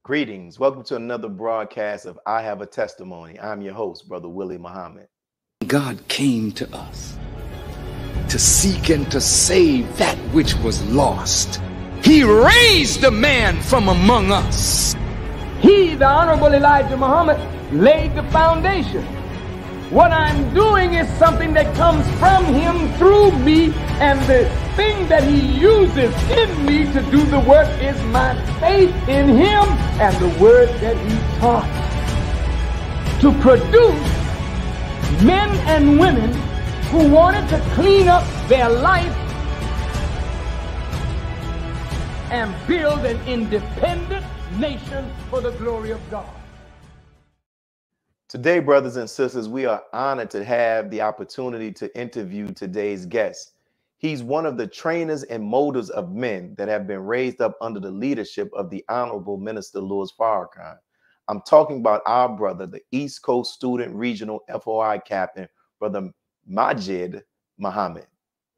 Greetings. Welcome to another broadcast of I Have a Testimony. I'm your host, Brother Willie Muhammad. God came to us to seek and to save that which was lost. He raised a man from among us. He, the Honorable Elijah Muhammad, laid the foundation. What I'm doing is something that comes from him through me, and the thing that he uses in me to do the work is my faith in him and the word that he taught. To produce men and women who wanted to clean up their life and build an independent nation for the glory of God. Today, brothers and sisters, we are honored to have the opportunity to interview today's guest. He's one of the trainers and molders of men that have been raised up under the leadership of the Honorable Minister Louis Farrakhan. I'm talking about our brother, the East Coast Student Regional FOI Captain, Brother Majied Muhammad.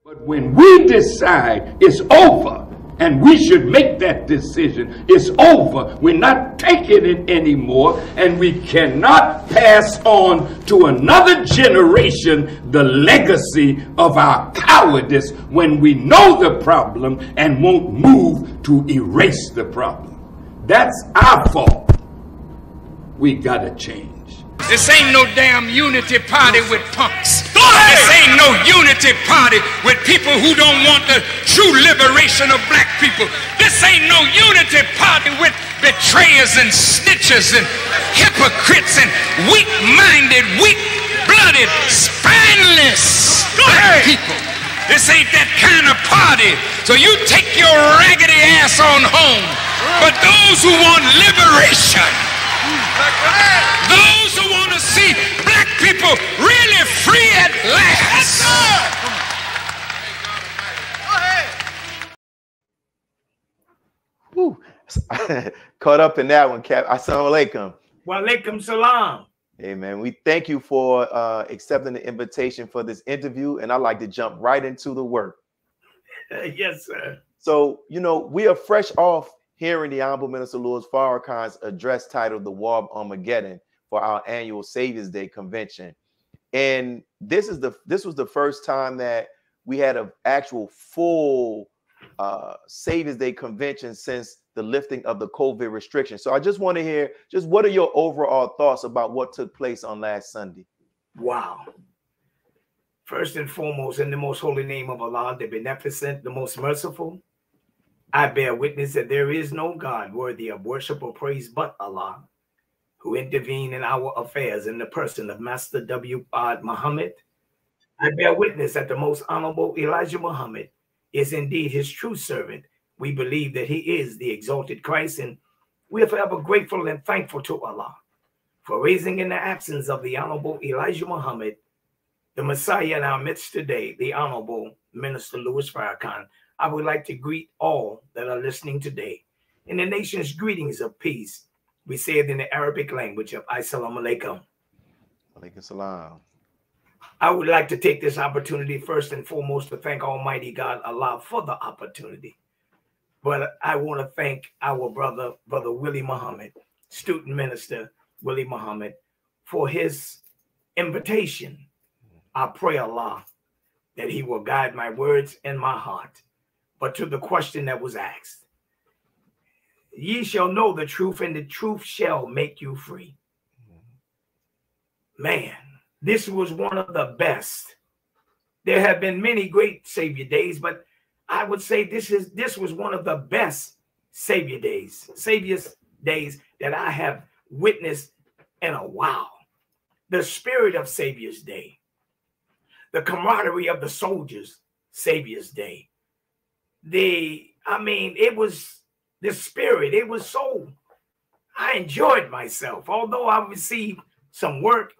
But when we decide it's over, and we should make that decision, it's over. We're not taking it anymore, and we cannot pass on to another generation the legacy of our cowardice when we know the problem and won't move to erase the problem. That's our fault. We gotta change. This ain't no damn unity party with punks. This ain't no unity party with people who don't want the true liberation of black people. This ain't no unity party with betrayers and snitchers and hypocrites and weak-minded, weak-blooded, spineless black people. This ain't that kind of party. So you take your raggedy ass on home. But those who want liberation, those who want to see black people really free at last. Woo. Caught up in that one, Cap. Assalamu alaikum. Wa alaikum salam. Hey, man, we thank you for accepting the invitation for this interview, and I'd like to jump right into the work. Yes, sir. So, you know, we are fresh off hearing the Honorable Minister Louis Farrakhan's address titled The War of Armageddon for our annual Savior's Day convention. And this was the first time that we had an actual full Savior's Day convention since the lifting of the COVID restrictions. So I just want to hear, just what are your overall thoughts about what took place on last Sunday? Wow. First and foremost, in the most holy name of Allah, the beneficent, the most merciful, I bear witness that there is no God worthy of worship or praise but Allah, who intervened in our affairs in the person of Master W. Muhammad. I bear witness that the most honorable Elijah Muhammad is indeed his true servant. We believe that he is the exalted Christ, and we are forever grateful and thankful to Allah for raising in the absence of the honorable Elijah Muhammad, the Messiah in our midst today, the Honorable Minister Louis Farrakhan. I would like to greet all that are listening today in the nation's greetings of peace. We say it in the Arabic language of Assalamu alaikum. Alaikum salam. I would like to take this opportunity first and foremost to thank Almighty God, Allah, for the opportunity. But I want to thank our brother Willie Muhammad, student minister Willie Muhammad, for his invitation. I pray Allah that he will guide my words and my heart. But to the question that was asked, ye shall know the truth, and the truth shall make you free. Man, this was one of the best. There have been many great Savior days, but I would say this was one of the best Savior's days that I have witnessed in a while. The spirit of Savior's Day, the camaraderie of the soldiers, Savior's Day. It was the spirit. It was so, I enjoyed myself. Although I received some work,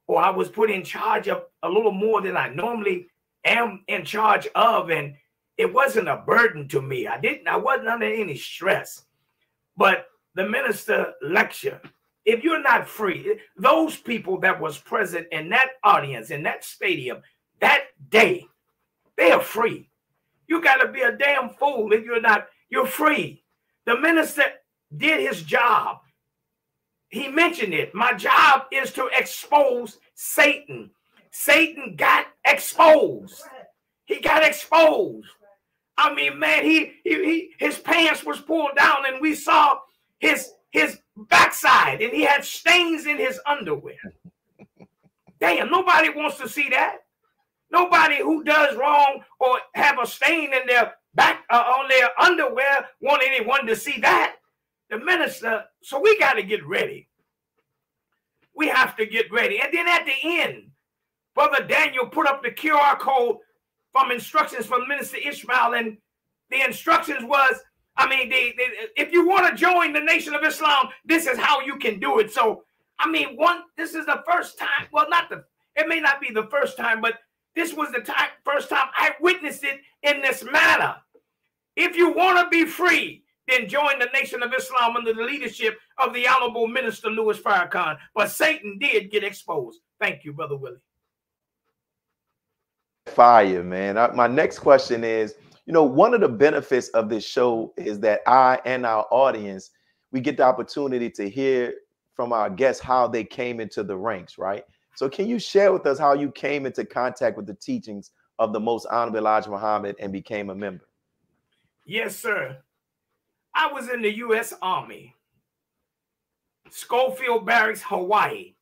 or I was put in charge of a little more than I normally am in charge of, and it wasn't a burden to me. I wasn't under any stress. But the minister lecture, if you're not free, those people that was present in that audience, in that stadium, that day, they are free. You got to be a damn fool if you're not. You're free. The minister did his job. He mentioned it. My job is to expose Satan. Satan got exposed. He got exposed. I mean, man, his pants was pulled down and we saw his backside and he had stains in his underwear. Damn, nobody wants to see that. Nobody who does wrong or have a stain in their back on their underwear want anyone to see that. The minister, so we got to get ready. We have to get ready. And then at the end, Brother Daniel put up the QR code from instructions from Minister Ishmael, and the instructions was, I mean, if you want to join the Nation of Islam, this is how you can do it. So, I mean, this is the first time, well, it may not be the first time, but this was the first time I witnessed it in this manner. If you want to be free, then join the Nation of Islam under the leadership of the Honorable Minister Louis Farrakhan. But Satan did get exposed. Thank you, Brother Willie. Fire, man. My next question is, you know, one of the benefits of this show is that I and our audience, we get the opportunity to hear from our guests how they came into the ranks, right? So can you share with us how you came into contact with the teachings of the Most Honorable Elijah Muhammad and became a member? Yes, sir. I was in the U.S. Army, Schofield Barracks, Hawaii.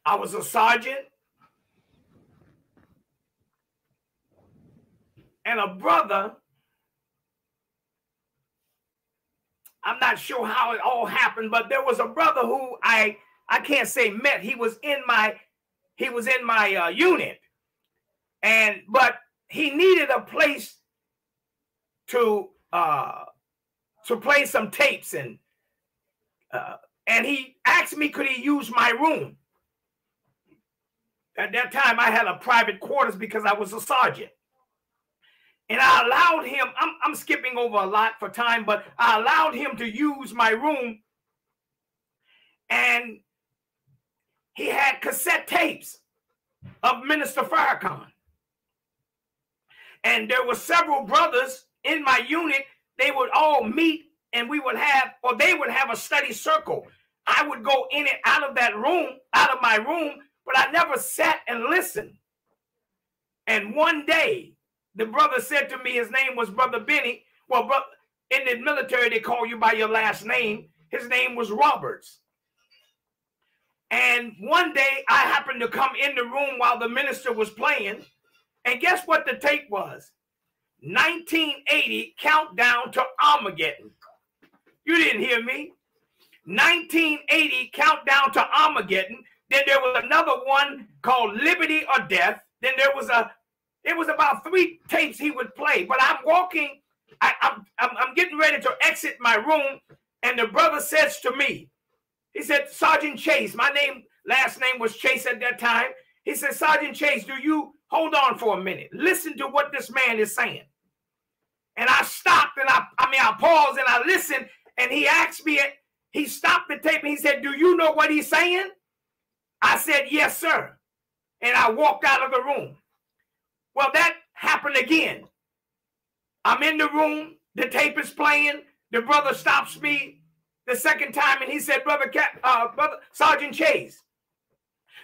I was a sergeant and a brother. I'm not sure how it all happened, but there was a brother who I can't say met. He was in my unit, but he needed a place to play some tapes, and he asked me could he use my room. At that time, I had a private quarters because I was a sergeant. And I allowed him, I'm skipping over a lot for time, but I allowed him to use my room. And he had cassette tapes of Minister Farrakhan. And there were several brothers in my unit. They would all meet and they would have a study circle. I would go in and out of that room, out of my room, but I never sat and listened. And one day, the brother said to me, his name was Brother Benny. Well, in the military, they call you by your last name. His name was Roberts. And one day, I happened to come in the room while the minister was playing. And guess what the tape was? 1980 Countdown to Armageddon. You didn't hear me. 1980 Countdown to Armageddon. Then there was another one called Liberty or Death. Then there was it was about 3 tapes he would play. But I'm walking, I'm getting ready to exit my room, and the brother says to me, he said, Sergeant Chase, last name was Chase at that time. He said, Sergeant Chase, do you hold on for a minute? Listen to what this man is saying. And I stopped and I paused and I listened, and he asked me, he stopped the tape and he said, do you know what he's saying? I said, yes, sir. And I walked out of the room. Well, that happened again. I'm in the room. The tape is playing. The brother stops me the second time and he said, Brother Sergeant Chase,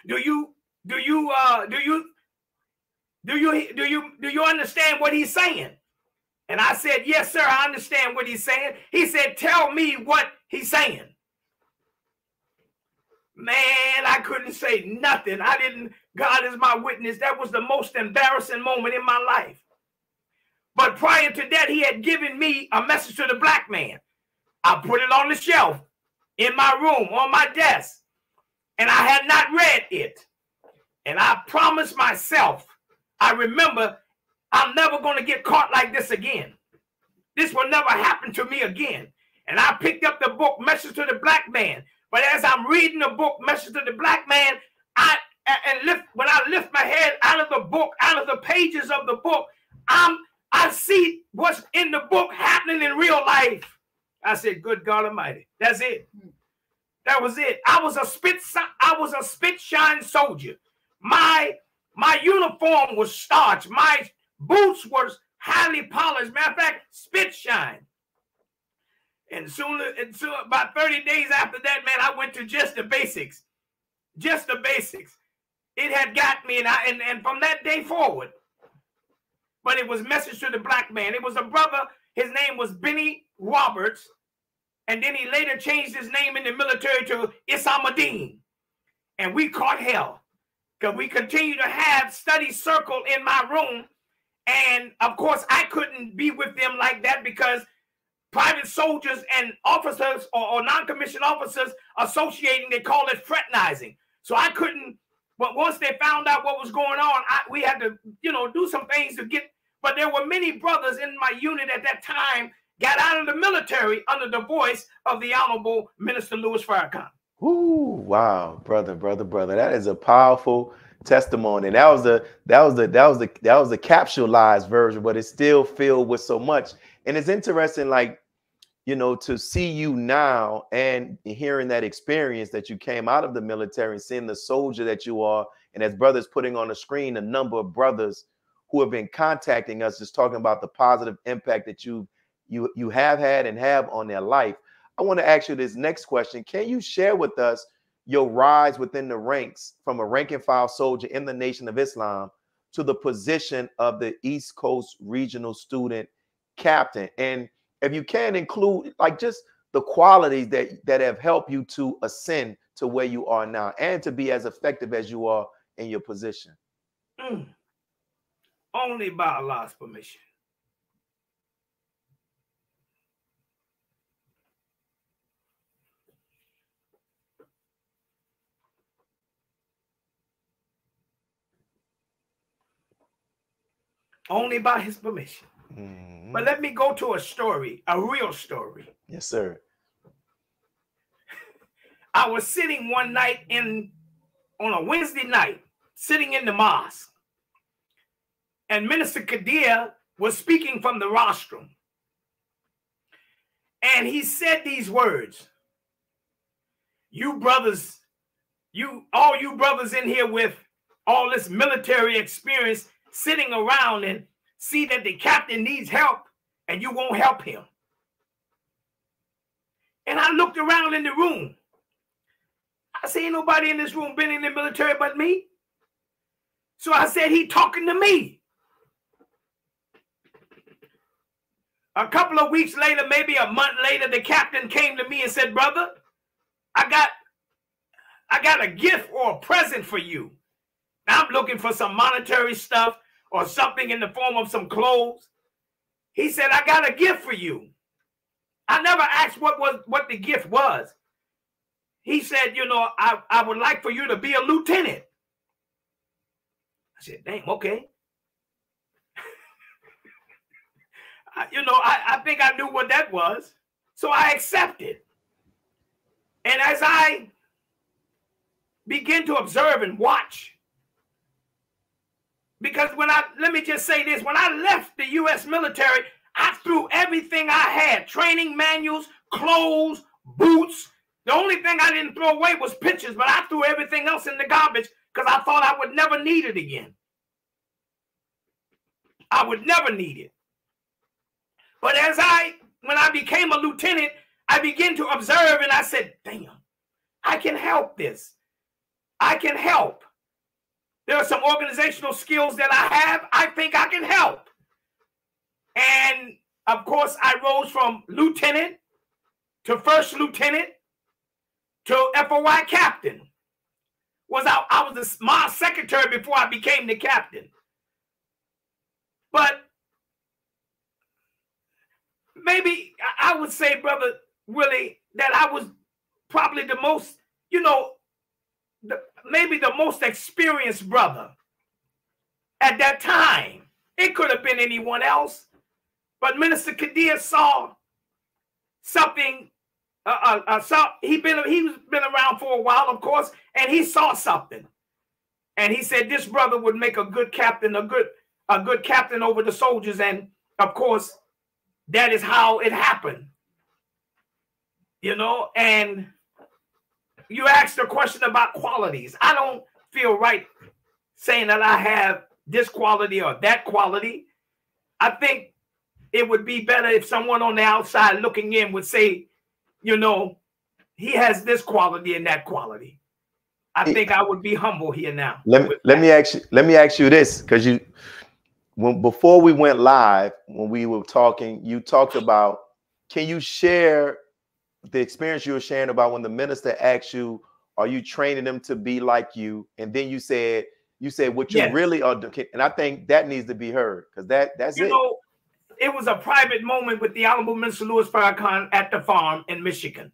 do you understand what he's saying? And I said, yes, sir, I understand what he's saying. He said, tell me what he's saying. Man, I couldn't say nothing. God is my witness. That was the most embarrassing moment in my life. But prior to that, he had given me a message to the black man. I put it on the shelf in my room, on my desk, and I had not read it. And I promised myself, I remember, I'm never going to get caught like this again. This will never happen to me again. And I picked up the book, Message to the Black Man. But as I'm reading the book, Message to the Black Man, when I lift my head out of the book, out of the pages of the book, I see what's in the book happening in real life. I said, good God Almighty, that's it. That was it. I was a spit shine soldier. My uniform was starched. My boots were highly polished. Matter of fact, spit shine. And soon, about 30 days after that, man, I went to just the basics. Just the basics. It had got me, and from that day forward, but it was Message to the Black Man. It was a brother, his name was Benny Roberts, and then he later changed his name in the military to Isamuddin. And we caught hell, because we continued to have study circle in my room, and of course, I couldn't be with them like that because private soldiers and officers or non-commissioned officers associating, they call it fraternizing. So I couldn't, but once they found out what was going on, we had to, do some things to get, but there were many brothers in my unit at that time got out of the military under the voice of the Honorable Minister Louis Farrakhan. Ooh, wow, brother. That is a powerful testimony. And that was the capsulized version, but it's still filled with so much. And it's interesting, like, to see you now and hearing that experience that you came out of the military and seeing the soldier that you are. And as brothers putting on the screen, a number of brothers who have been contacting us, just talking about the positive impact that you have had and have on their life. I want to ask you this next question. Can you share with us your rise within the ranks from a rank and file soldier in the Nation of Islam to the position of the East Coast Regional Student Captain? And if you can include like just the qualities that have helped you to ascend to where you are now and to be as effective as you are in your position. Only by Allah's permission. Only by his permission. But let me go to a story, a real story. Yes, sir. I was sitting one night on a Wednesday night, sitting in the mosque, and Minister Kadir was speaking from the rostrum. And he said these words: you brothers, all you brothers in here with all this military experience sitting around and see that the captain needs help and you won't help him. And I looked around in the room. I said, ain't nobody in this room been in the military but me. So I said, he talking to me. A couple of weeks later, maybe a month later, the captain came to me and said, brother, I got a gift or a present for you. Now I'm looking for some monetary stuff or something in the form of some clothes. He said, I got a gift for you. I never asked what the gift was. He said, I would like for you to be a lieutenant. I said, damn, okay. I think I knew what that was. So I accepted. And as I began to observe and watch, because let me just say this, when I left the U.S. military, I threw everything I had, training manuals, clothes, boots. The only thing I didn't throw away was pictures, but I threw everything else in the garbage because I thought I would never need it again. I would never need it. But when I became a lieutenant, I began to observe and I said, damn, I can help this. I can help. There are some organizational skills that I have. I think I can help. And of course, I rose from lieutenant to first lieutenant to FOI captain. I was my secretary before I became the captain. But maybe I would say, Brother Willie, that I was probably the most, maybe the most experienced brother at that time. It could have been anyone else, but Minister Kadir saw something. He's been around for a while, of course, and he saw something, and he said this brother would make a good captain, a good captain over the soldiers, and of course, that is how it happened. And you asked a question about qualities. I don't feel right saying that I have this quality or that quality. I think it would be better if someone on the outside looking in would say, you know, he has this quality and that quality. I think I would be humble here now. Let me ask you this, because before we went live, when we were talking, you talked about, can you share the experience you were sharing about when the minister asked you, are you training them to be like you? And then you said what you really are doing. And I think that needs to be heard, because that's it. You know, it was a private moment with the Honorable Minister Louis Farrakhan at the farm in Michigan.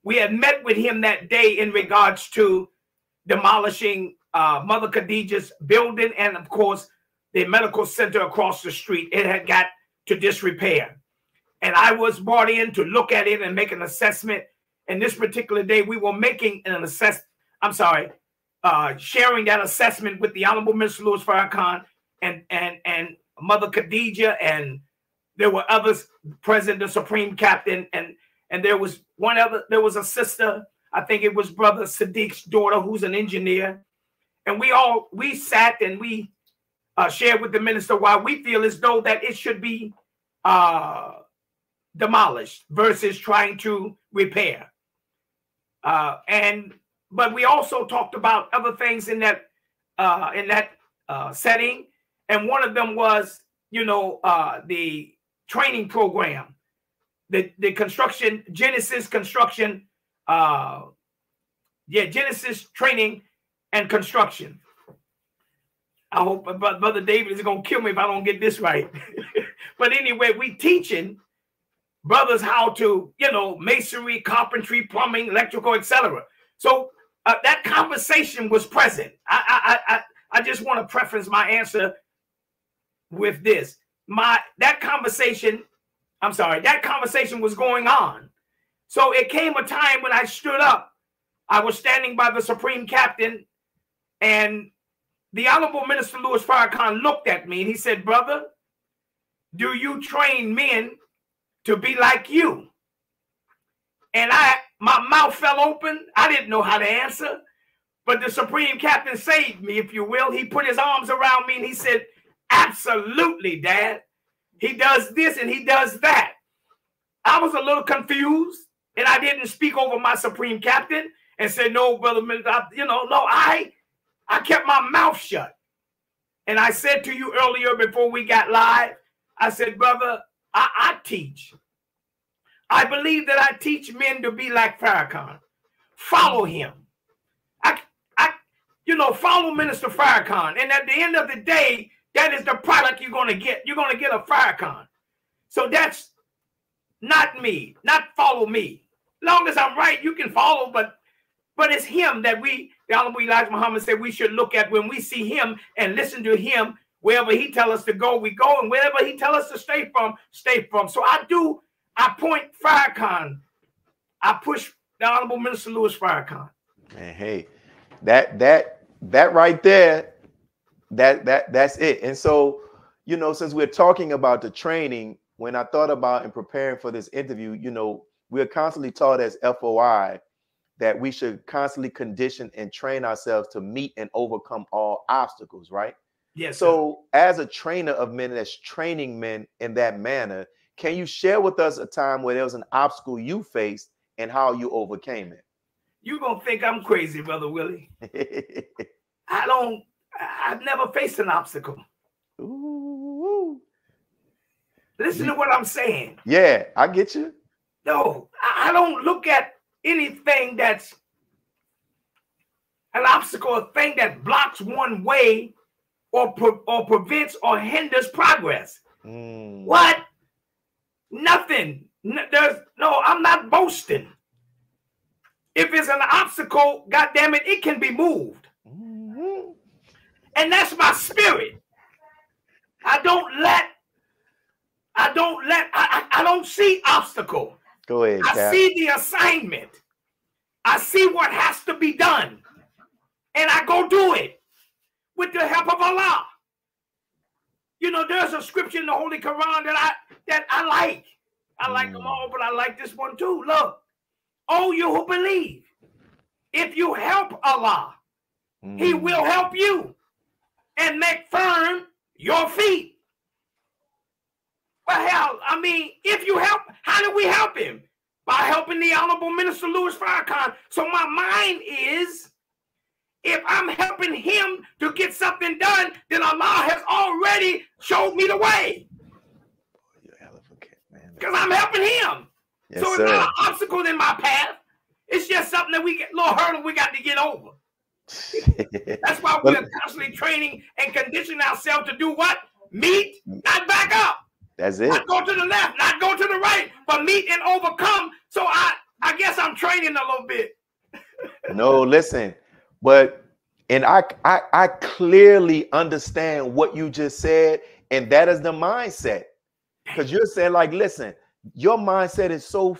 We had met with him that day in regards to demolishing Mother Khadijah's building and, of course, the medical center across the street. It had got to disrepair. And I was brought in to look at it and make an assessment. And this particular day, we were making an sharing that assessment with the Honorable Minister Louis Farrakhan and Mother Khadijah, and there were others present, the Supreme Captain, and there was a sister, I think it was Brother Sadiq's daughter, who's an engineer. And we sat and we shared with the minister why we feel as though that it should be demolished versus trying to repair. But we also talked about other things in that setting, and one of them was, you know, the training program, the construction, Genesis construction, Genesis training and construction. I hope Brother David is going to kill me if I don't get this right. But anyway, we teaching brothers how to, you know, masonry, carpentry, plumbing, electrical, etc. So that conversation was present. I just want to preface my answer with this. That conversation was going on. So it came a time when I stood up. I was standing by the Supreme Captain, and the Honorable Minister Louis Farrakhan looked at me and he said, "Brother, do you train men to be like you?" And my mouth fell open. I didn't know how to answer, but the Supreme Captain saved me, if you will. He put his arms around me and he said, "Absolutely, Dad. He does this and he does that." I was a little confused, and I didn't speak over my Supreme Captain and say, "No, Brother Minister, I kept my mouth shut." And I said to you earlier before we got live, I said, "Brother, I teach. I believe that I teach men to be like Farrakhan. Follow him. Follow Minister Farrakhan. And at the end of the day, that is the product you're going to get. You're going to get a Farrakhan. So that's not me, not follow me. Long as I'm right, you can follow, but it's him that the Honorable Elijah Muhammad said we should look at when we see him and listen to him. Wherever he tell us to go, we go, and wherever he tell us to stay from, stay from. So I point Farrakhan. I push the Honorable Minister Louis Farrakhan. Man, hey, that right there, that's it. And so, you know, since we're talking about the training, when I thought about and preparing for this interview, you know, we're constantly taught as FOI that we should constantly condition and train ourselves to meet and overcome all obstacles, right? Yes. So as a trainer of men that's training men in that manner, can you share with us a time where there was an obstacle you faced and how you overcame it? You're going to think I'm crazy, Brother Willie. I've never faced an obstacle. Ooh. Listen to what I'm saying. Yeah, I get you. No, I don't look at anything that's an obstacle, a thing that blocks one way or prevents or hinders progress. What? Nothing. I'm not boasting. If it's an obstacle, God damn it, it can be moved. And that's my spirit. I don't see obstacle. Go ahead, I see the assignment. I see what has to be done. And I go do it with the help of Allah. You know, there's a scripture in the Holy Quran that I like. I like them all, but I like this one too. Look, oh, you who believe, if you help Allah, He will help you and make firm your feet. Well, hell, I mean, if you help, how do we help him? By helping the Honorable Minister Louis Farrakhan. So my mind is, if I'm helping him to get something done, then Allah has already showed me the way. Because I'm helping him. Yes, so it's sir. not an obstacle in my path. It's just something that little hurdle we got to get over. That's why we are constantly training and conditioning ourselves to do what? Meet, not back up. That's it. Not go to the left, not go to the right, but meet and overcome. So I guess I'm training a little bit. No, listen, but I clearly understand what you just said, and that is the mindset. Because you're saying, like, listen, your mindset is so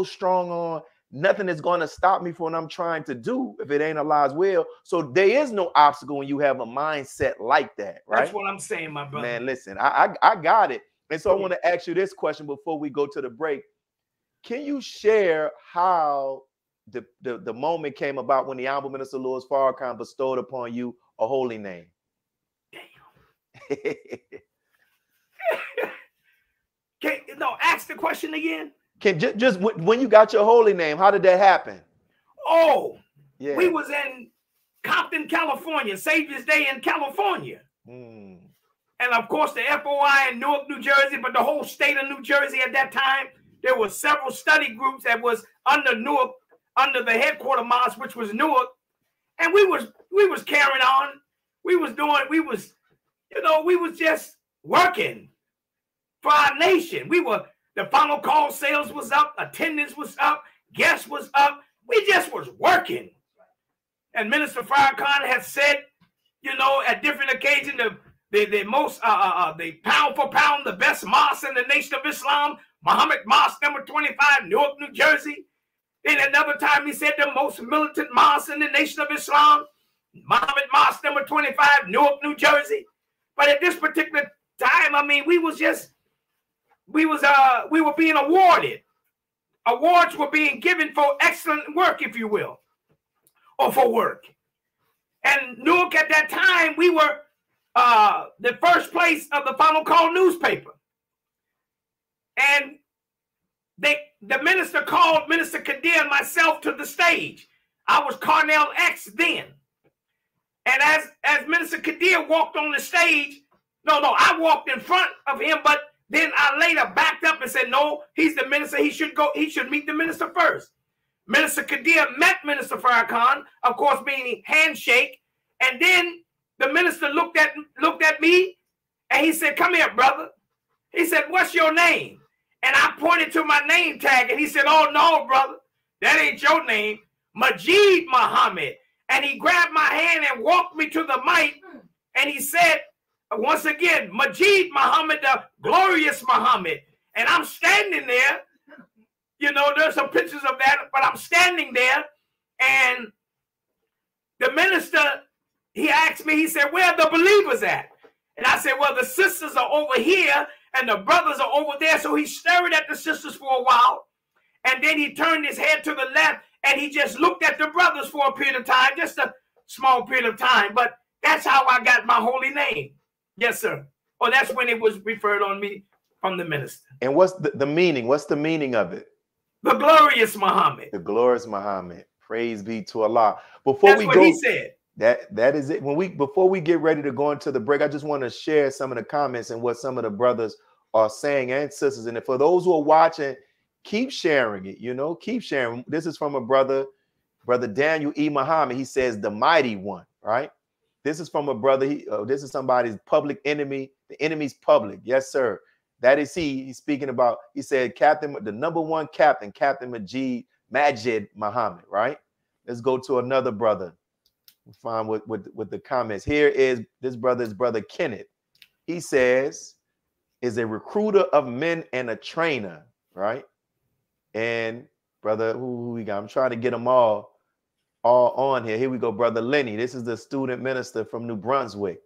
strong on nothing is going to stop me from what I'm trying to do if it ain't Allah's will. So there is no obstacle when you have a mindset like that, right? That's what I'm saying, my brother. Man, listen, I got it. And so I want to ask you this question before we go to the break. Can you share how the moment came about when the Honorable Minister Louis Farrakhan bestowed upon you a holy name? Damn. No, ask the question again. Can just when you got your holy name, how did that happen? Oh, yeah, we was in Compton, California, Savior's Day in California. And of course the FOI in Newark, New Jersey, but the whole state of New Jersey at that time, there were several study groups that was under Newark, under the headquarter mosque, which was Newark. And we was carrying on. We was just working for our nation. The final call sales was up, attendance was up, guests was up. We just was working. And Minister Farrakhan has said, at different occasions, the most, the pound for pound, the best mosque in the Nation of Islam, Muhammad Mosque number 25, Newark, New Jersey. Then another time he said the most militant mosque in the Nation of Islam, Muhammad Mosque number 25, Newark, New Jersey. But at this particular time, I mean, we were being awarded. Awards were being given for excellent work, if you will, or for work. And Newark at that time, we were the first place of the Final Call newspaper. And the minister called Minister Kadir and myself to the stage. I was Carnell X then. And as Minister Kadir walked on the stage, I walked in front of him, but then I later backed up and said, no, he's the minister. He should meet the minister first. Minister Kadir met Minister Farrakhan, of course, meaning handshake. And then the minister looked at me and he said, come here, brother. He said, what's your name? And I pointed to my name tag and he said, oh, no, brother, that ain't your name. Majied Muhammad. And he grabbed my hand and walked me to the mic. And he said, once again, Majied Muhammad, the glorious Muhammad. And I'm standing there. There's some pictures of that, but I'm standing there. And the minister, he asked me, he said, where are the believers at? And I said, well, the sisters are over here and the brothers are over there. So he stared at the sisters for a while. And then he turned his head to the left and he just looked at the brothers for a period of time, just a small period of time. But that's how I got my holy name. Yes, sir. Oh, that's when it was referred on me from the minister. And what's the meaning? What's the meaning of it? The glorious Muhammad. The glorious Muhammad. Praise be to Allah. He said. That is it. Before we get ready to go into the break, I just want to share some of the comments and what some of the brothers are saying and sisters. And for those who are watching, keep sharing it. Keep sharing. This is from a brother Daniel E. Muhammad. He says the mighty one. Right. This is from a brother. This is somebody's public enemy. The enemy's public. Yes, sir. That is he. He's speaking about. He said, the number one captain, Captain Majied Muhammad. Right. Let's go to another brother. Find with the comments. Here is this brother's brother Kenneth. He says, is a recruiter of men and a trainer. Right. And brother, who we got? I'm trying to get them all on here. Here we go, brother Lenny. This is the student minister from New Brunswick.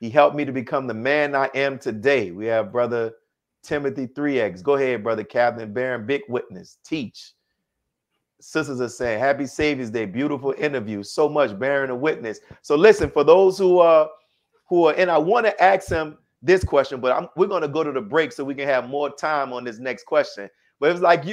He helped me to become the man I am today. We have brother Timothy 3X. Go ahead, brother Captain. Bearing big witness. Teach. Sisters are saying, happy Savior's Day. Beautiful interview. So much bearing a witness. So listen, for those who are, and I want to ask him this question, but we're going to go to the break so we can have more time on this next question. But it's like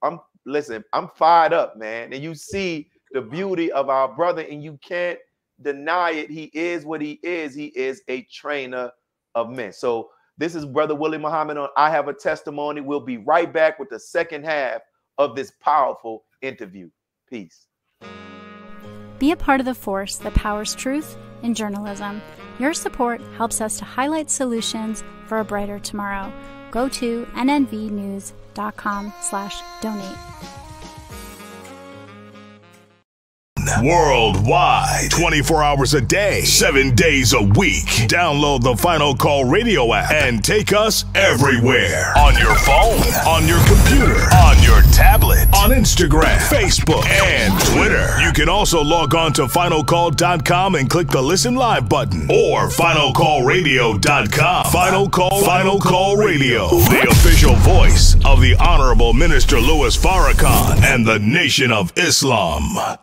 I'm fired up, man. And you see the beauty of our brother, and you can't deny it. He is what he is. He is a trainer of men. So this is Brother Willie Muhammad on I Have a Testimony. We'll be right back with the second half of this powerful interview. Peace. Be a part of the force that powers truth in journalism. Your support helps us to highlight solutions for a brighter tomorrow. Go to nnvnews.com/donate. Worldwide, 24 hours a day, 7 days a week. Download the Final Call Radio app and take us everywhere. On your phone, on your computer, on your tablet, on Instagram, Facebook, and Twitter. You can also log on to finalcall.com and click the Listen Live button, or finalcallradio.com. Final Call Radio, the official voice of the Honorable Minister Louis Farrakhan and the Nation of Islam.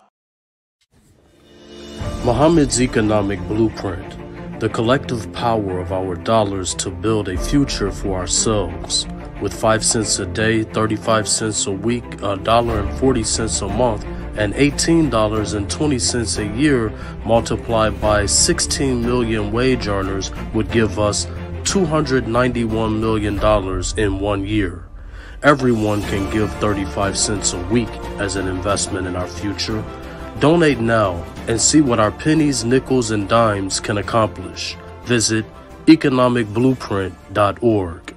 Muhammad's economic blueprint, the collective power of our dollars to build a future for ourselves. With 5 cents a day, 35 cents a week, $1.40 a month, and $18.20 a year multiplied by 16 million wage earners would give us $291 million in 1 year. Everyone can give 35 cents a week as an investment in our future. Donate now and see what our pennies, nickels, and dimes can accomplish. Visit economicblueprint.org.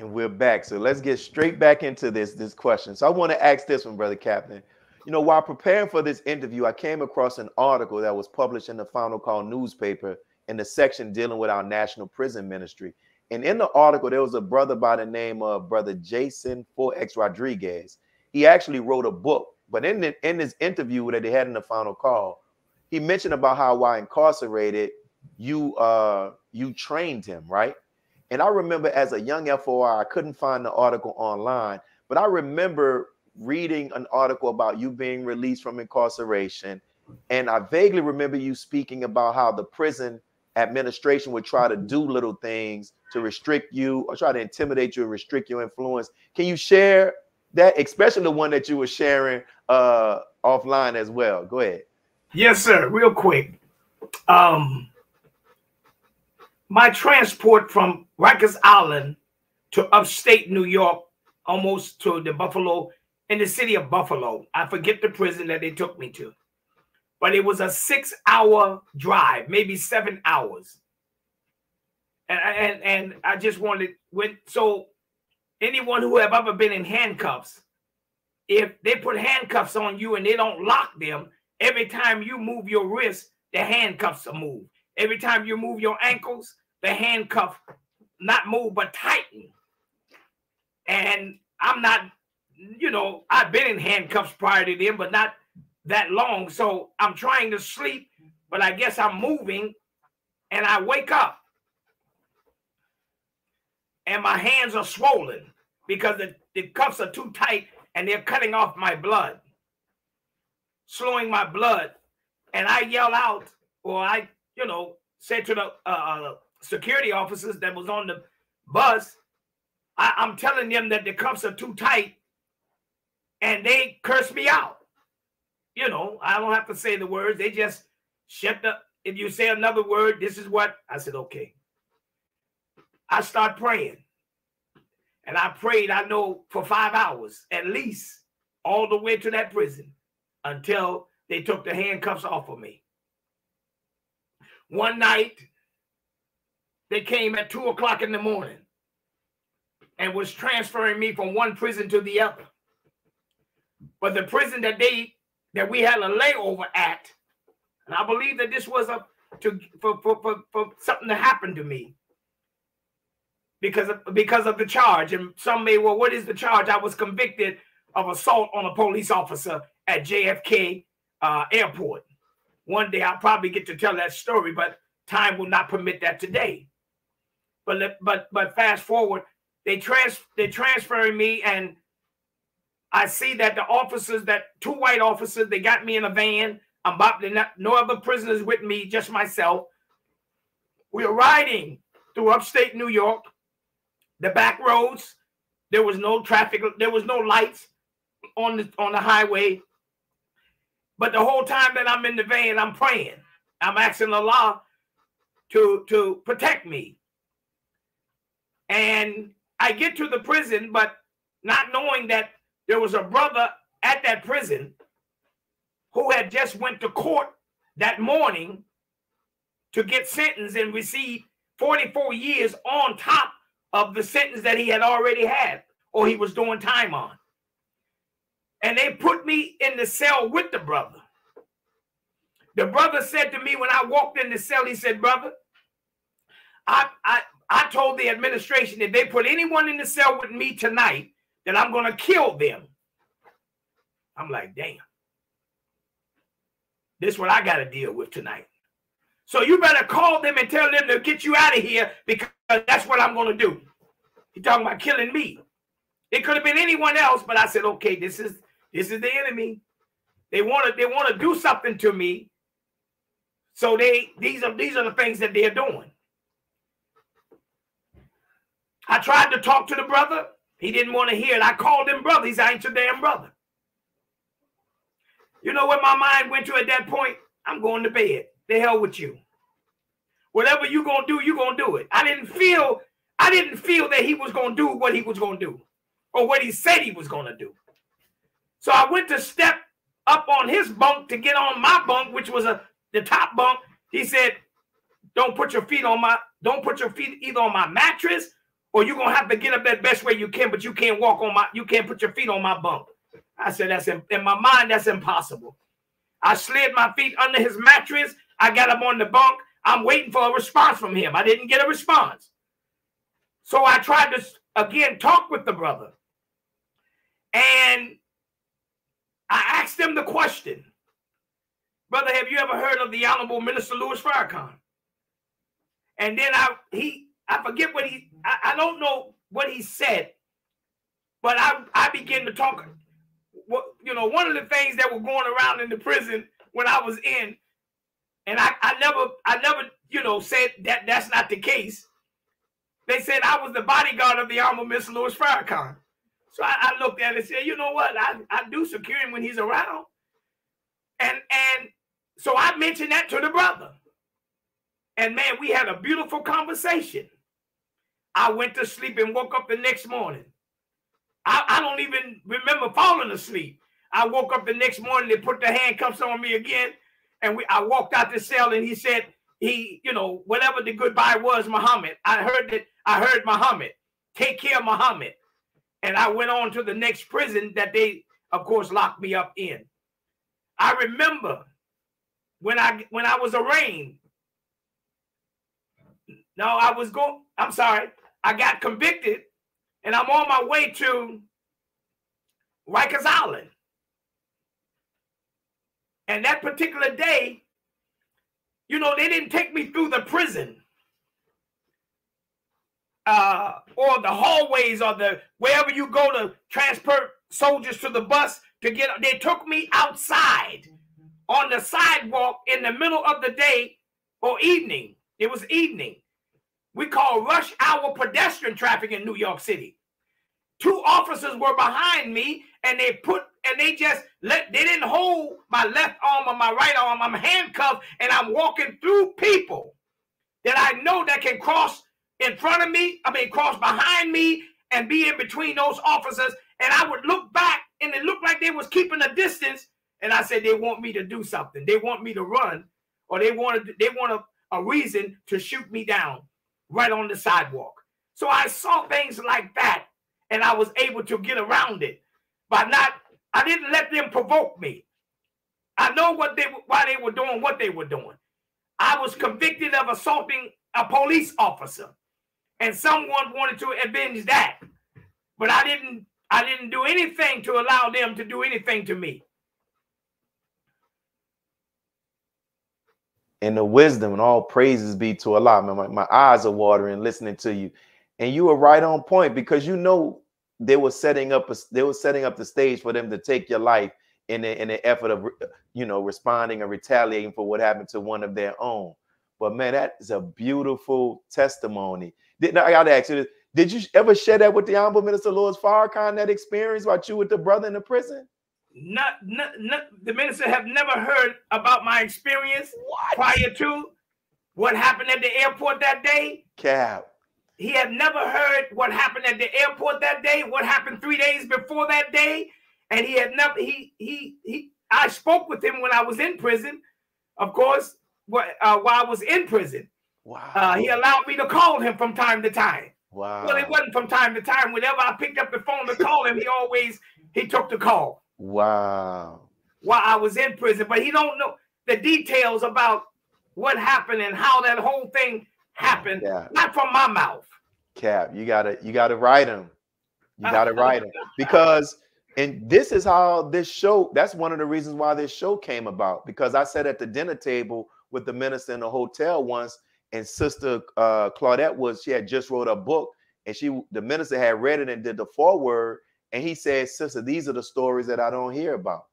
We're back. So let's get straight back into this question. So I want to ask this one, Brother Captain. You know, while preparing for this interview, I came across an article that was published in the Final Call newspaper in the section dealing with our national prison ministry. And in the article, there was a brother by the name of Brother Jason 4X Rodriguez. He actually wrote a book. But in this interview that they had in the Final Call, he mentioned about how while incarcerated, you trained him, right? And I remember as a young FOI, I couldn't find the article online, but I remember reading an article about you being released from incarceration. And I vaguely remember you speaking about how the prison administration would try to do little things to restrict you or try to intimidate you and restrict your influence. Can you share that, especially the one that you were sharing offline as well? Go ahead. Yes, sir. Real quick. My transport from Rikers Island to upstate New York, almost to the Buffalo, in the city of Buffalo. I forget the prison that they took me to. But it was a 6-hour drive, maybe 7 hours. And I just wanted, so anyone who have ever been in handcuffs, if they put handcuffs on you and they don't lock them, every time you move your wrist, the handcuffs are moved. Every time you move your ankles, the handcuff not move, but tighten. And I'm not, you know, I've been in handcuffs prior to them, but not that long. So I'm trying to sleep, but I guess I'm moving and I wake up. And my hands are swollen because the cuffs are too tight and they're cutting off my blood, slowing my blood. And I yell out, or I, you know, said to the security officers that was on the bus, I'm telling them that the cuffs are too tight, and they curse me out. You know, I don't have to say the words. They just shut up. If you say another word, this is what I said. Okay. I start praying, and I prayed, I know, for 5 hours at least, all the way to that prison until they took the handcuffs off of me. One night, they came at 2 o'clock in the morning and was transferring me from one prison to the other. But the prison that we had a layover at, and I believe that this was for something to happen to me because of the charge. And some may, well, what is the charge? I was convicted of assault on a police officer at JFK Airport. One day I'll probably get to tell that story, but time will not permit that today. But fast forward, they transferring me, and I see that the officers, that 2 white officers, they got me in a van. I'm about to no other prisoners with me, just myself. We are riding through upstate New York, the back roads. There was no traffic. There was no lights on the highway. But the whole time that I'm in the van, I'm praying. I'm asking Allah to protect me. And I get to the prison, but not knowing that there was a brother at that prison who had just went to court that morning to get sentenced and receive 44 years on top of the sentence that he had already had or he was doing time on. And they put me in the cell with the brother. The brother said to me when I walked in the cell, he said, brother, I told the administration if they put anyone in the cell with me tonight, that I'm going to kill them. I'm like, damn. This is what I got to deal with tonight. So you better call them and tell them to get you out of here because that's what I'm going to do. He's talking about killing me. It could have been anyone else, but I said, okay, this is the enemy. They want to do something to me. So these are the things that they're doing. I tried to talk to the brother. He didn't want to hear it. I called him brother. He said, I ain't your damn brother. You know what my mind went to at that point? I'm going to bed. The hell with you. Whatever you're going to do, you're going to do it. I didn't feel that he was going to do what he was going to do or what he said he was going to do. So I went to step up on his bunk to get on my bunk, which was the top bunk. He said, don't put your feet either on my mattress or you're going to have to get up that best way you can, but you can't put your feet on my bunk. I said, in my mind, that's impossible. I slid my feet under his mattress. I got up on the bunk. I'm waiting for a response from him. I didn't get a response. So I tried to, again, talk with the brother. And I asked him the question, brother, have you ever heard of the Honorable Minister Louis Farrakhan? And then I forget what I don't know what he said, but I began to talk. You know, one of the things that were going around in the prison when I was in, and I never, you know, said that that's not the case. They said I was the bodyguard of the Honorable Minister Louis Farrakhan. So I looked at it and said, you know what? I do secure him when he's around. And so I mentioned that to the brother. And man, we had a beautiful conversation. I went to sleep and woke up the next morning. I don't even remember falling asleep. I woke up the next morning, they put the handcuffs on me again. And I walked out the cell and he said, you know, whatever the goodbye was, Muhammad. I heard Muhammad. Take care, Muhammad. And I went on to the next prison that they, of course, locked me up in. I remember when I was arraigned. No, I got convicted and I'm on my way to Rikers Island. And that particular day, you know, they didn't take me through the prison or the hallways or wherever you go to transport soldiers to the bus to get. They took me outside on the sidewalk in the middle of the day or evening. It was evening. We call rush hour pedestrian traffic in New York City. 2 officers were behind me, and they didn't hold my left arm or my right arm. I'm handcuffed, and I'm walking through people that I know that can cross in front of me, cross behind me and be in between those officers. And I would look back, and it looked like they was keeping a distance. And I said, they want me to do something. They want me to run, or they want a reason to shoot me down right on the sidewalk. So I saw things like that, and I was able to get around it I didn't let them provoke me. I know why they were doing what they were doing. I was convicted of assaulting a police officer, and someone wanted to avenge that. But I didn't do anything to allow them to do anything to me. And the wisdom and all praises be to Allah. Man, my eyes are watering listening to you. And you were right on point, because you know they were setting up the stage for them to take your life in the effort of responding or retaliating for what happened to one of their own. But man, that is a beautiful testimony. I got to ask you this. Did you ever share that with the Honorable Minister Louis Farrakhan, that experience about you with the brother in the prison? Not the minister have never heard about my experience prior to what happened at the airport that day. Cap. He had never heard what happened at the airport that day, what happened 3 days before that day. And he had never, I spoke with him when I was in prison, of course, while I was in prison. Wow. He allowed me to call him from time to time. Wow. Well, it wasn't from time to time. Whenever I picked up the phone to call him, he took the call. Wow. While I was in prison. But he don't know the details about what happened and how that whole thing happened. Yeah. Not from my mouth. Cap, you gotta write him. You gotta write him. Because, and this is how this show, that's one of the reasons why this show came about. Because I sat at the dinner table with the minister in the hotel once, and Sister Claudette she had just wrote a book, and the minister had read it and did the foreword, and he said, "Sister, these are the stories that I don't hear about."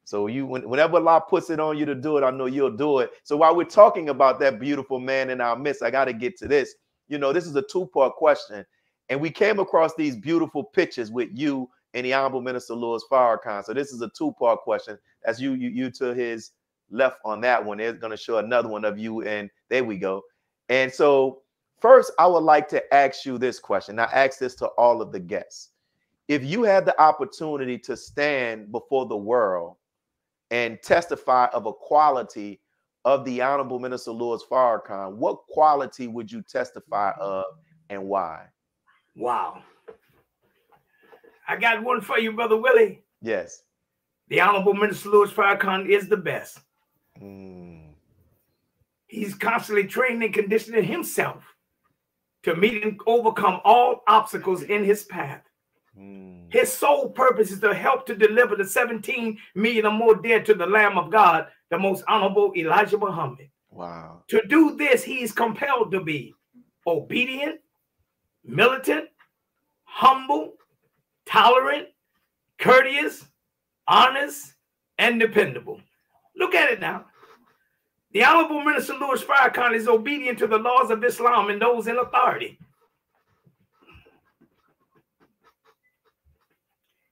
So whenever Allah puts it on you to do it, I know you'll do it. So while we're talking about that beautiful man in our midst, I got to get to this. This is a 2-part question, and we came across these beautiful pictures with you and the Honorable Minister Louis Farrakhan. So this is a 2-part question. That's you to his left on that one. They're going to show another one of you, and there we go. And so first, I would like to ask you this question. I ask this to all of the guests. If you had the opportunity to stand before the world and testify of a quality of the Honorable Minister Louis Farrakhan, what quality would you testify of, and why? Wow. I got one for you, Brother Willie. Yes. The Honorable Minister Louis Farrakhan is the best. He's constantly training and conditioning himself to meet and overcome all obstacles in his path. His sole purpose is to help to deliver the 17 million or more dead to the Lamb of God, the most honorable Elijah Muhammad. Wow. To do this, he is compelled to be obedient, militant, humble, tolerant, courteous, honest, and dependable. Look at it now. The Honorable Minister Louis Farrakhan is obedient to the laws of Islam and those in authority.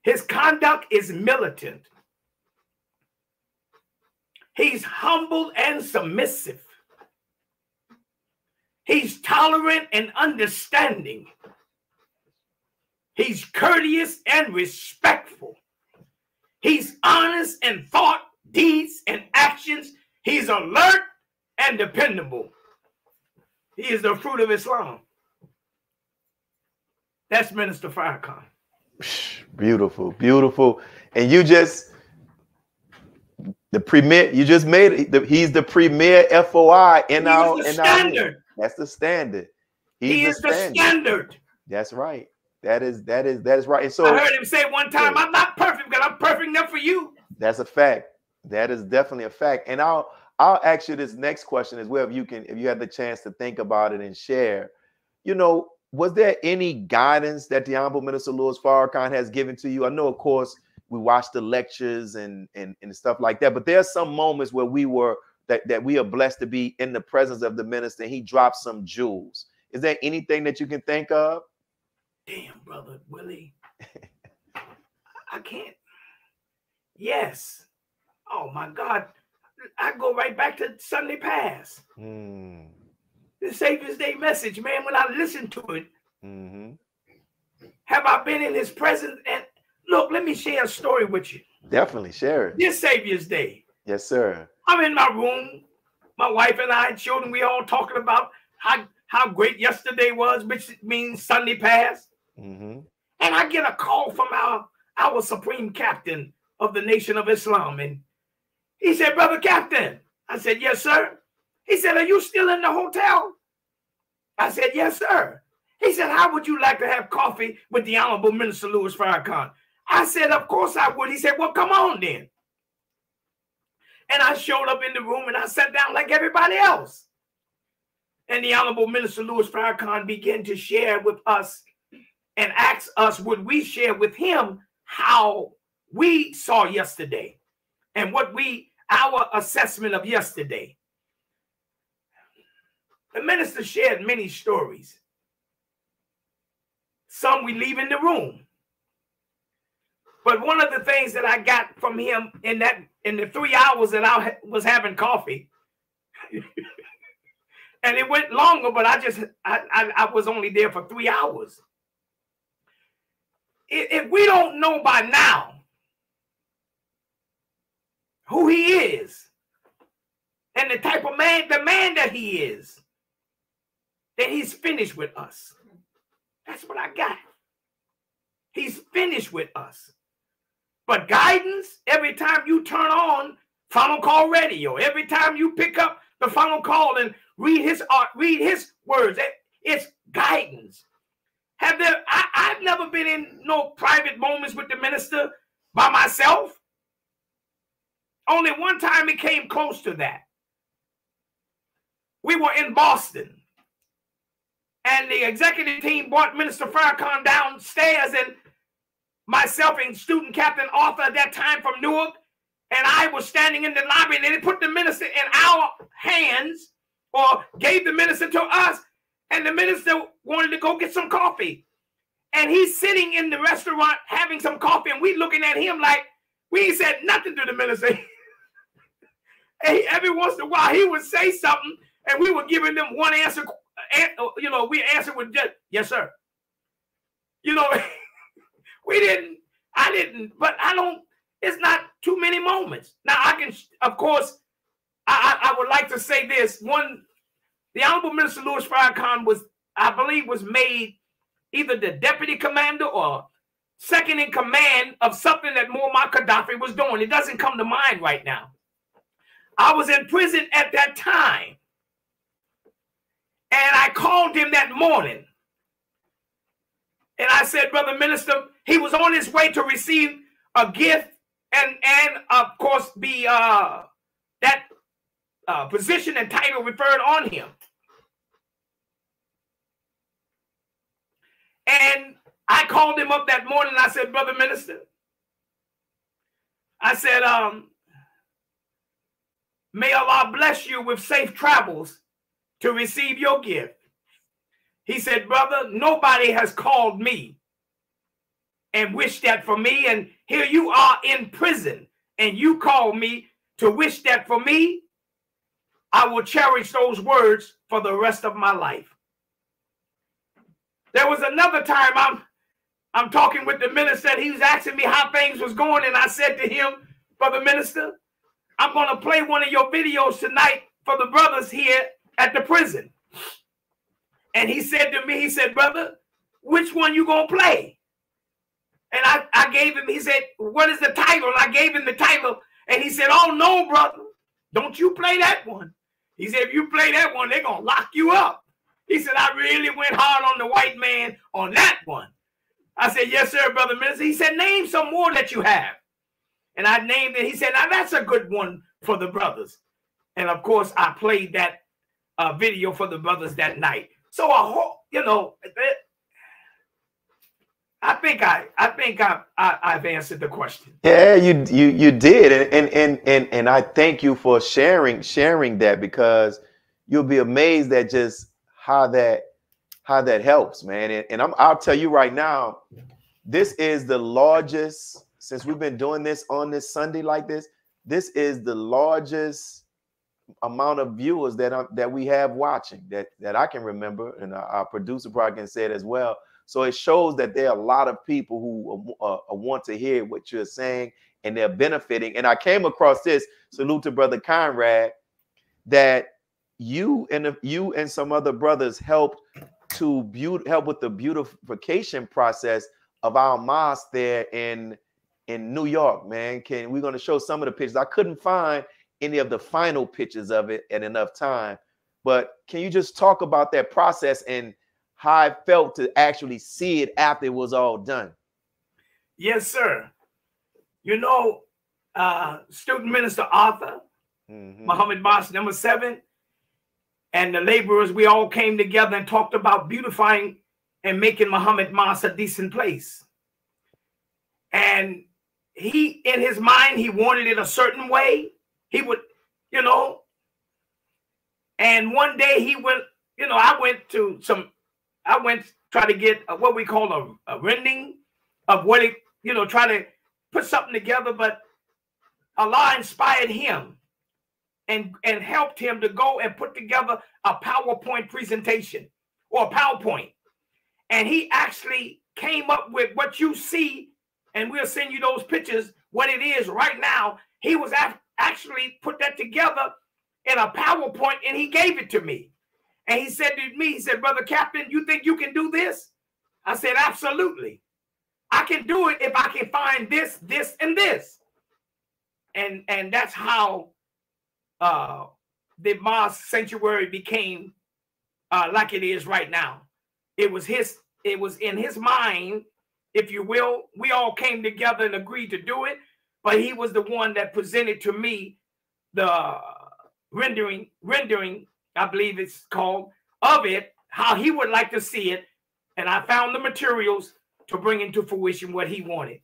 His conduct is militant. He's humble and submissive. He's tolerant and understanding. He's courteous and respectful. He's honest in thought, deeds, and actions. He's alert and dependable. He is the fruit of Islam. That's Minister Farrakhan. Beautiful, beautiful. And you just made it. He's the premier FOI in our standard. That's the standard. He is the standard. That's right. That is right. And so I heard him say one time, "I'm not perfect, but I'm perfect enough for you." That's a fact. That is definitely a fact. And I'll ask you this next question as well, if you had the chance to think about it and share. Was there any guidance that the Honorable Minister Louis Farrakhan has given to you? I know, of course, we watched the lectures and stuff like that, but there are some moments where we are blessed to be in the presence of the minister, and he dropped some jewels. Is there anything that you can think of? Damn, Brother Willie. I can't. Yes. Oh my God. I go right back to Sunday past. The Savior's Day message, man, when I listen to it, have I been in his presence? And look, let me share a story with you. Definitely share it. This Savior's Day. Yes, sir. I'm in my room. My wife and I and children, we all talking about how great yesterday was, which means Sunday past. And I get a call from our supreme captain of the Nation of Islam. And he said, Brother Captain. I said, yes, sir. He said, are you still in the hotel? I said, yes, sir. He said, how would you like to have coffee with the Honorable Minister Louis Farrakhan? I said, of course I would. He said, well, come on then. And I showed up in the room and I sat down like everybody else. And the Honorable Minister Louis Farrakhan began to share with us and ask us, would we share with him how we saw yesterday and what our assessment of yesterday. The minister shared many stories. Some we leave in the room. But one of the things that I got from him in the 3 hours that I was having coffee, and it went longer, but I was only there for 3 hours. If we don't know by now who he is and the type of man, the man that he is, then he's finished with us. That's what I got. He's finished with us. But guidance, every time you turn on Final Call Radio, every time you pick up the Final Call and read his words, it's guidance. I've never been in no private moments with the minister by myself. Only one time it came close to that. We were in Boston, and the executive team brought Minister Farrakhan downstairs, and myself and student captain Arthur at that time from Newark, and I was standing in the lobby, and they put the minister in our hands, or gave the minister to us, and the minister wanted to go get some coffee. And he's sitting in the restaurant having some coffee, and we looking at him like we ain't said nothing to the minister. And every once in a while, he would say something, and we were giving them one answer. You know, we answered with just, yes, sir. You know, I didn't, but I don't, it's not too many moments. Now, I can, of course, I would like to say this. The Honorable Minister Louis Farrakhan was, I believe, was made either the deputy commander or second in command of something that Muammar Gaddafi was doing. It doesn't come to mind right now. I was in prison at that time. And I called him that morning. And I said, Brother Minister, he was on his way to receive a gift and of course, be that position and title referred on him. And I called him up that morning. I said, Brother Minister, I said, may Allah bless you with safe travels to receive your gift. He said, brother, nobody has called me and wished that for me. And here you are in prison and you call me to wish that for me. I will cherish those words for the rest of my life. There was another time I'm talking with the minister, and he was asking me how things was going. And I said to him, Brother Minister, I'm going to play one of your videos tonight for the brothers here at the prison. And he said to me, he said, brother, which one you going to play? And I gave him, he said, what is the title? And I gave him the title. And he said, oh, no, brother, don't you play that one. He said, if you play that one, they're going to lock you up. He said, I really went hard on the white man on that one. I said, yes, sir, Brother Minister. He said, name some more that you have. And I named it. He said, now that's a good one for the brothers. And of course, I played that video for the brothers that night. So you know, I think I've answered the question. Yeah, you did, and I thank you for sharing that, because you'll be amazed at just how that helps, man. And I'll tell you right now, This is the largest, since we've been doing this on this Sunday like this, this is the largest amount of viewers that we have watching that I can remember, and our producer probably can say it as well. So it shows that there are a lot of people who want to hear what you're saying, and they're benefiting. And I came across this, salute to Brother Conrad, that you and some other brothers helped help with the beautification process of our mosque there in New York, man. We're going to show some of the pictures. I couldn't find any of the final pictures of it at enough time, but can you just talk about that process and how I felt to actually see it after it was all done? Yes, sir. You know, student minister Arthur, Muhammad Mosque number 7, and the laborers, we all came together and talked about beautifying and making Muhammad Mosque a decent place. And he, in his mind, he wanted it a certain way. He would, you know, and one day he went, you know, I went to try to get what we call a rendering of what it, you know, try to put something together, but Allah inspired him and helped him to go and put together a PowerPoint presentation or a PowerPoint. And he actually came up with what you see, and we'll send you those pictures, what it is right now. He was actually put that together in a PowerPoint, and he gave it to me. And he said to me, he said, Brother Captain, you think you can do this? I said, absolutely. I can do it if I can find this, this, and this. And that's how the mosque sanctuary became like it is right now. It was in his mind, if you will. We all came together and agreed to do it, but he was the one that presented to me the rendering, I believe it's called, of it, how he would like to see it. And I found the materials to bring into fruition what he wanted,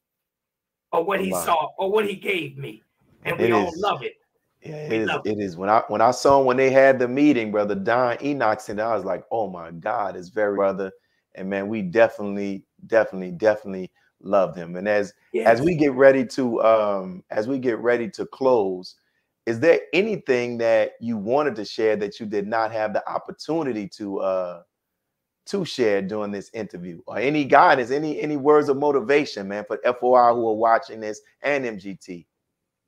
or what he saw, or what he gave me. And we all love it. Yeah, it is. When I saw him, when they had the meeting, Brother Don Enoch, and I was like, oh my God, it's very brother. And man, we definitely loved him. And as we get ready to close, is there anything that you wanted to share that you did not have the opportunity to share during this interview, or any guidance, any words of motivation, man, for FOI who are watching this and MGT?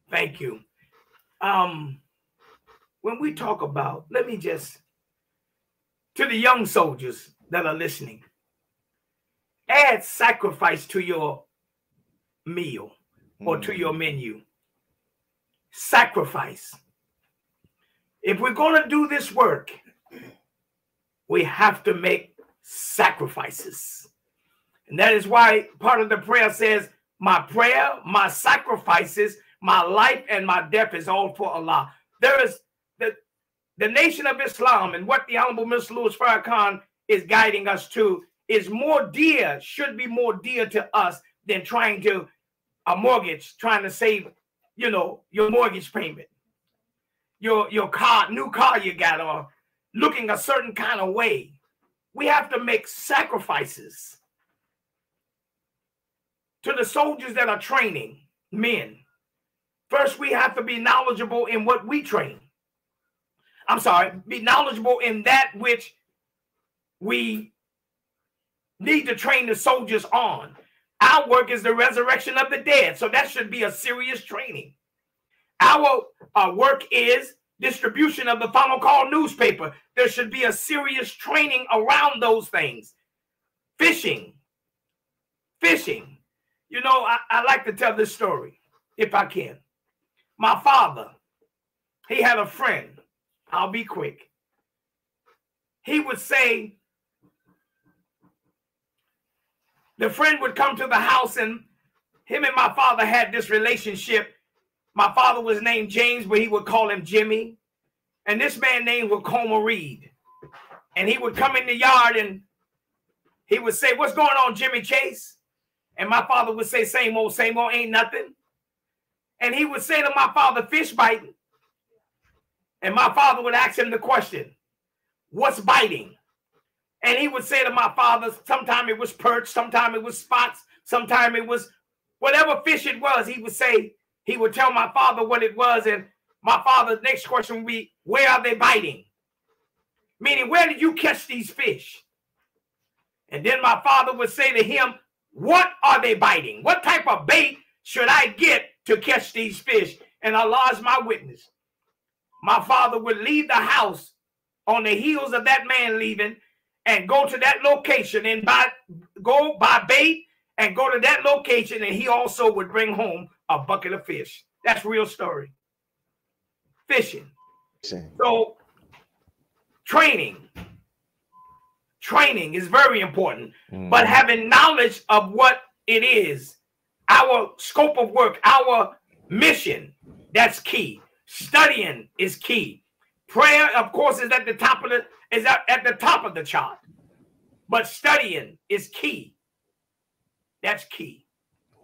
Thank you. When we talk about, let me just, to the young soldiers that are listening, add sacrifice to your meal or to your menu. Sacrifice. If we're going to do this work, we have to make sacrifices. And that is why part of the prayer says, my prayer, my sacrifices, my life and my death is all for Allah. There is the Nation of Islam, and what the Honorable Minister Louis Farrakhan is guiding us to is more dear, should be more dear to us than trying to trying to save, you know, your mortgage payment, your car, new car you got, or looking a certain kind of way. We have to make sacrifices. To the soldiers that are training, men, first we have to be knowledgeable in what we train. I'm sorry, be knowledgeable in that which we need to train the soldiers on. Our work is the resurrection of the dead, so that should be a serious training. Our work is distribution of the Final Call newspaper. There should be a serious training around those things. Fishing. You know, I like to tell this story, if I can. My father, he had a friend. I'll be quick. He would say, the friend would come to the house, and him and my father had this relationship. My father was named James, but he would call him Jimmy. And this man named was Comer Reed. And he would come in the yard and he would say, what's going on, Jimmy Chase? And my father would say, same old, ain't nothing. And he would say to my father, fish biting. And my father would ask him the question, what's biting? And he would say to my father, sometime it was perch, sometime it was spots, Sometimes it was whatever fish it was. He would say, he would tell my father what it was. And my father's next question would be, where are they biting? Meaning, where did you catch these fish? And then my father would say to him, what are they biting? What type of bait should I get to catch these fish? And Allah is my witness. My father would leave the house on the heels of that man leaving and go to that location and go buy bait and go to that location, and he also would bring home a bucket of fish. That's real story. Fishing. So training is very important, but having knowledge of what it is, our scope of work, our mission, that's key. Studying is key. Prayer, of course, is at the top of the chart, but studying is key. That's key.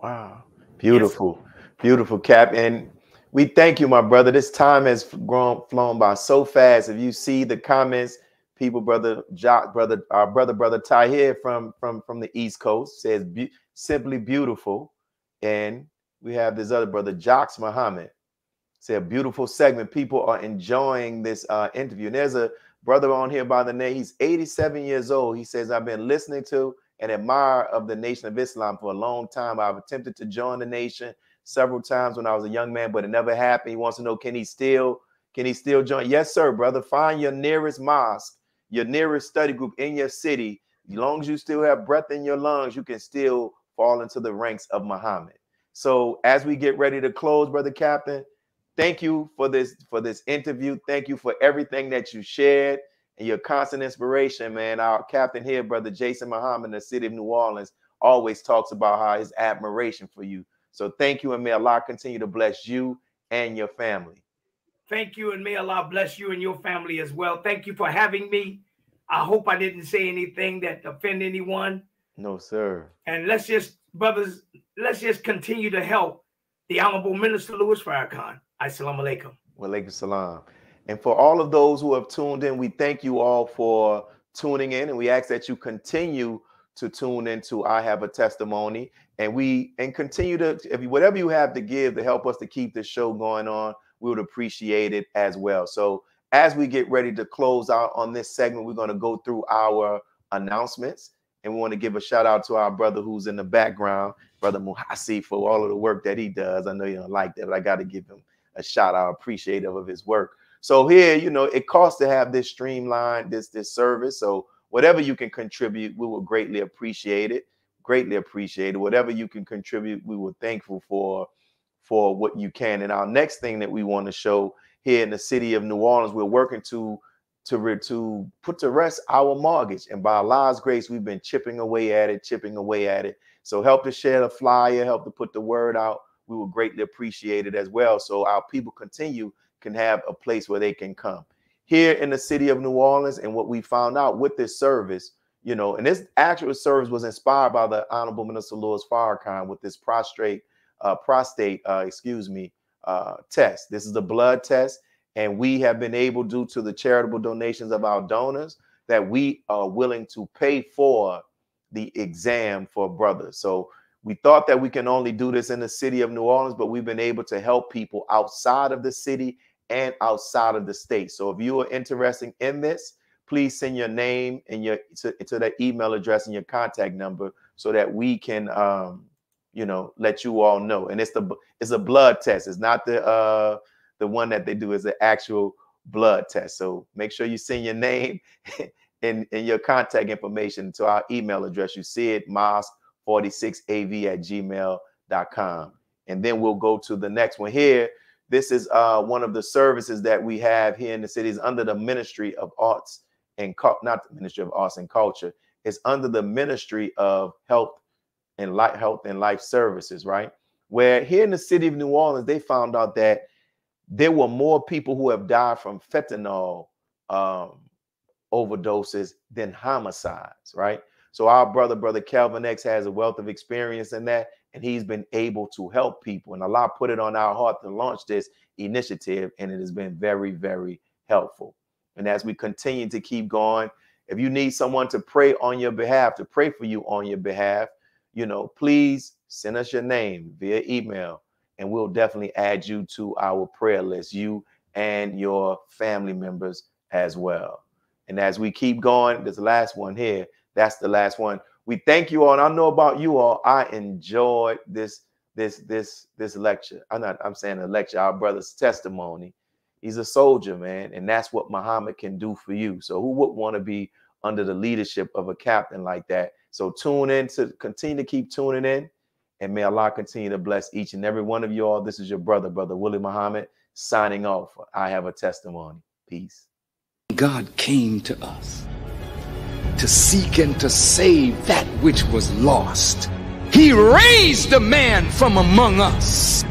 Wow, beautiful, beautiful, Cap. And we thank you, my brother. This time has flown by so fast. If you see the comments, people, brother Jock, our brother Tahir from the East Coast says simply beautiful, and we have this other brother Jocks Muhammad say a beautiful segment. People are enjoying this interview. And there's a brother on here by the name, he's 87 years old. He says, I've been listening to and admire of the Nation of Islam for a long time. I've attempted to join the nation several times when I was a young man, but it never happened. He wants to know, can he still join? Yes, sir, brother. Find your nearest mosque, your nearest study group in your city. As long as you still have breath in your lungs, you can still fall into the ranks of Muhammad. So as we get ready to close, brother Captain, thank you for this interview. Thank you for everything that you shared and your constant inspiration, man. Our captain here, brother Jason Muhammad in the city of New Orleans, always talks about how his admiration for you. So thank you, and may Allah continue to bless you and your family. Thank you, and may Allah bless you and your family as well. Thank you for having me. I hope I didn't say anything that offend anyone. No, sir. And let's just continue to help the Honorable Minister Louis Farrakhan. Assalamu alaikum. Wa alaikum salam. And for all of those who have tuned in, we thank you all for tuning in, and we ask that you continue to tune into I Have a Testimony, and continue to, whatever you have to give to help us to keep this show going on, we would appreciate it as well. So as we get ready to close out on this segment, we're going to go through our announcements, and we want to give a shout out to our brother who's in the background, brother Muhasi, for all of the work that he does. I know you don't like that, but I got to give him a shout out, appreciative of his work. So here, it costs to have this streamlined, this service. So whatever you can contribute, we will greatly appreciate it. Greatly appreciate it. Whatever you can contribute, we were thankful for what you can. And our next thing that we want to show here in the city of New Orleans, we're working to put to rest our mortgage. And by Allah's grace, we've been chipping away at it. So help to share the flyer, help to put the word out. We will greatly appreciate it as well. So our people can have a place where they can come here in the city of New Orleans. And what we found out with this service, and this actual service was inspired by the Honorable Minister Louis Farrakhan with this prostate test. This is a blood test. And we have been able, due to the charitable donations of our donors, that we are willing to pay for the exam for brothers. So we thought that we can only do this in the city of New Orleans, but we've been able to help people outside of the city and outside of the state. So if you are interested in this, please send your name and to that email address and your contact number so that we can, let you all know. And it's a blood test. It's not the one that they do, is the actual blood test. So make sure you send your name and your contact information to our email address. You see it, mosque46av@gmail.com. And then we'll go to the next one here. This is one of the services that we have here in the city. Is under the Ministry of Arts and not the Ministry of Arts and Culture. It's under the Ministry of Health and Life Services, right? Where here in the city of New Orleans, they found out that there were more people who have died from fentanyl overdoses than homicides, right? So our brother Calvin X has a wealth of experience in that, and he's been able to help people. And Allah put it on our heart to launch this initiative, and it has been very, very helpful. And as we continue to keep going, if you need someone to pray on your behalf, to pray for you on your behalf, please send us your name via email, and we'll definitely add you to our prayer list, you and your family members as well. And as we keep going, this last one here, that's the last one. We thank you all. And I know about you all, I enjoyed this lecture. I'm saying a lecture, our brother's testimony. He's a soldier, man. And that's what Muhammad can do for you. So who would want to be under the leadership of a captain like that? So continue to keep tuning in, and may Allah continue to bless each and every one of you all. This is your brother Willie Muhammad, signing off. I have a testimony. Peace. God came to us to seek and to save that which was lost. He raised a man from among us.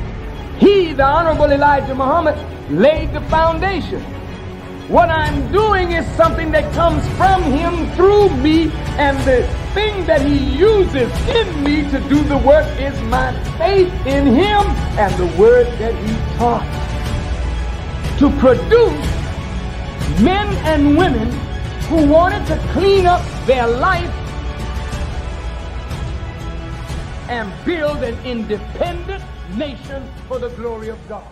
He, the Honorable Elijah Muhammad, laid the foundation. What I'm doing is something that comes from him through me, and the thing that he uses in me to do the work is my faith in him and the word that he taught. To produce men and women who wanted to clean up their life and build an independent nation for the glory of God.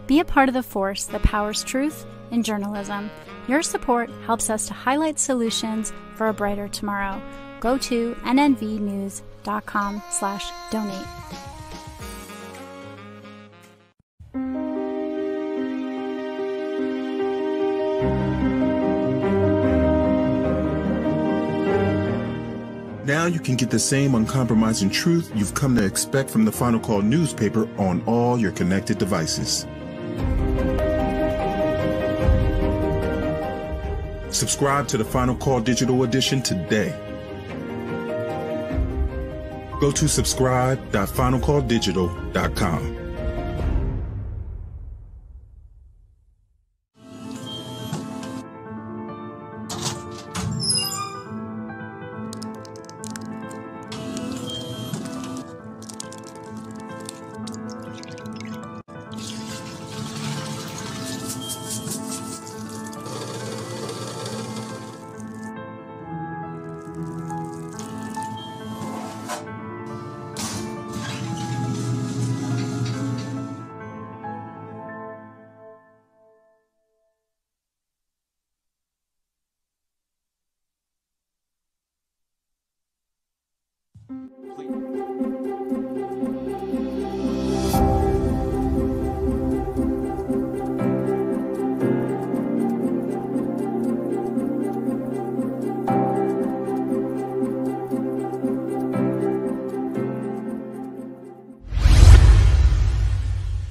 Be a part of the force that powers truth in journalism. Your support helps us to highlight solutions for a brighter tomorrow. Go to nnvnews.com/donate. Now you can get the same uncompromising truth you've come to expect from the Final Call newspaper on all your connected devices. Subscribe to the Final Call Digital Edition today. Go to subscribe.finalcalldigital.com.